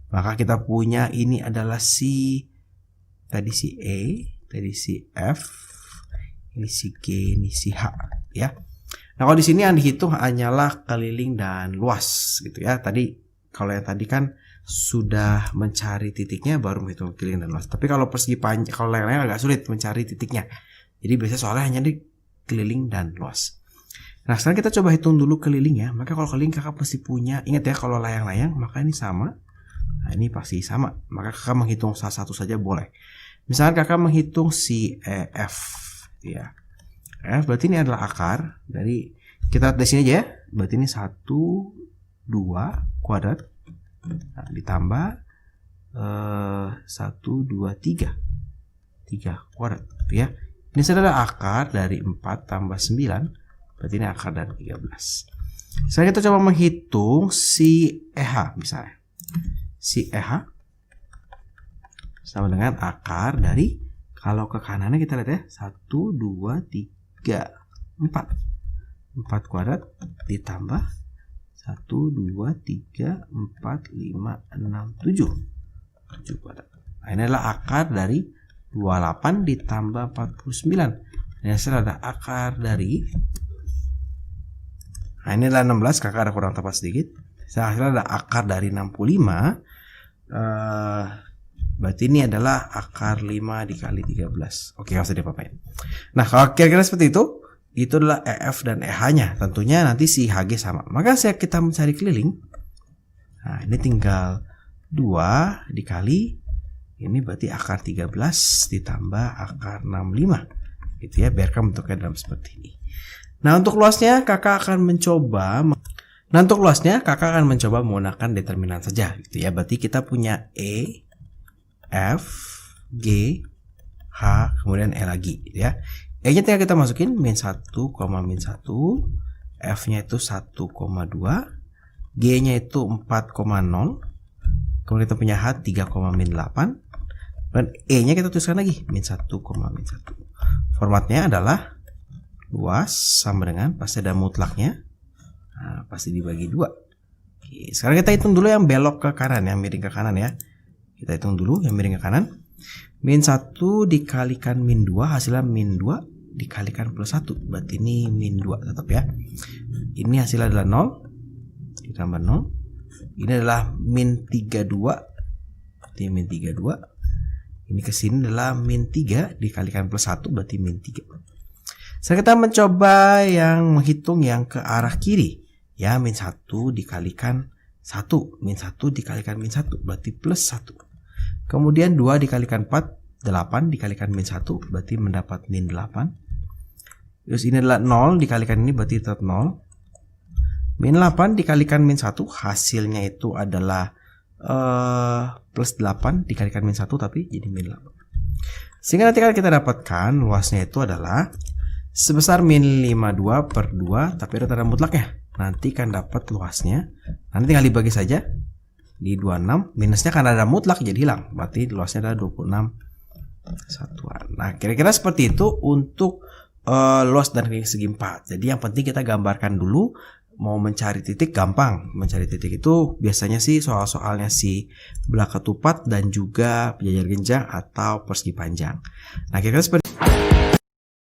Maka kita punya ini adalah tadi si E, tadi si F, ini si G, ini si H, ya. Nah, kalau di sini yang dihitung hanyalah keliling dan luas, gitu ya. Tadi kalau yang tadi kan sudah mencari titiknya baru menghitung keliling dan luas. Tapi kalau persegi panjang, kalau lain-lain agak sulit mencari titiknya. Jadi biasanya soalnya hanya di keliling dan luas. Nah, sekarang kita coba hitung dulu keliling ya. Maka kalau keliling kakak pasti punya, ingat ya kalau layang-layang maka ini sama. Nah, ini pasti sama. Maka kakak menghitung salah satu saja boleh. Misalnya kakak menghitung si EF, ya. F berarti ini adalah akar dari, kita dari sini aja ya. Berarti ini 1, 2 kuadrat. Nah, ditambah 1, 2, 3 kuadrat, ya. Ini adalah akar dari 4 tambah 9. Berarti ini akar dari 13. Sekarang kita coba menghitung si EH misalnya. Si EH sama dengan akar dari, kalau ke kanannya kita lihat ya, 1, 2, 3, 4. 4 kuadrat ditambah 1, 2, 3, 4, 5, 6, 7. 7 kuadrat. Nah, ini adalah akar dari 28 ditambah 49. Ini hasil ada akar dari, nah ini adalah 16, kakak ada kurang tepat sedikit. Hasilnya ada akar dari 65. Berarti ini adalah akar 5 dikali 13. Oke, nggak usah diapa-apain. Nah, kalau kira-kira seperti itu adalah EF dan EH-nya. Tentunya nanti si HG sama. Maka kita mencari keliling. Nah, ini tinggal 2 dikali, ini berarti akar 13 ditambah akar 65. Gitu ya, biarkan bentuknya dalam seperti ini. Nah, untuk luasnya kakak akan mencoba menggunakan determinan saja gitu ya. Berarti kita punya E, F, G, H, kemudian E lagi gitu ya. E-nya tinggal kita masukin min 1, min 1, F-nya itu 1,2, G-nya itu 4,0, kemudian kita punya H 3, min 8, dan E-nya kita tuliskan lagi min 1, min 1. Formatnya adalah luas sama dengan, pasti ada mutlaknya. Nah, pasti dibagi 2. Oke, sekarang kita hitung dulu yang belok ke kanan, yang miring ke kanan ya. Kita hitung dulu yang miring ke kanan. Min 1 dikalikan min 2, hasilnya min 2 dikalikan plus 1. Berarti ini min 2 tetap ya. Ini hasilnya adalah 0 ditambah 0. Ini adalah min 32. Berarti min 32. Ini ke sini adalah min 3 dikalikan plus 1, berarti min 3. Sekarang kita mencoba yang menghitung yang ke arah kiri. Ya, min 1 dikalikan 1. Min 1 dikalikan min 1. Berarti plus 1. Kemudian 2 dikalikan 4. 8 dikalikan min 1. Berarti mendapat min 8. Terus ini adalah 0 dikalikan ini berarti tetap 0. Min 8 dikalikan min 1 hasilnya itu adalah plus 8 dikalikan min 1 tapi jadi min 8. Sehingga nanti kan kita dapatkan luasnya itu adalah sebesar min 52 per 2 tapi ada tanda mutlaknya. Nanti kan dapat luasnya. Nanti tinggal dibagi saja. Di 26 minusnya karena ada mutlak jadi hilang. Berarti luasnya adalah 26 satuan. Nah kira-kira seperti itu untuk luas dan keliling segi 4. Jadi yang penting kita gambarkan dulu. Mau mencari titik gampang. Mencari titik itu biasanya sih soal-soalnya si belah ketupat dan juga penjajar genjang atau persegi panjang. Nah kira-kira seperti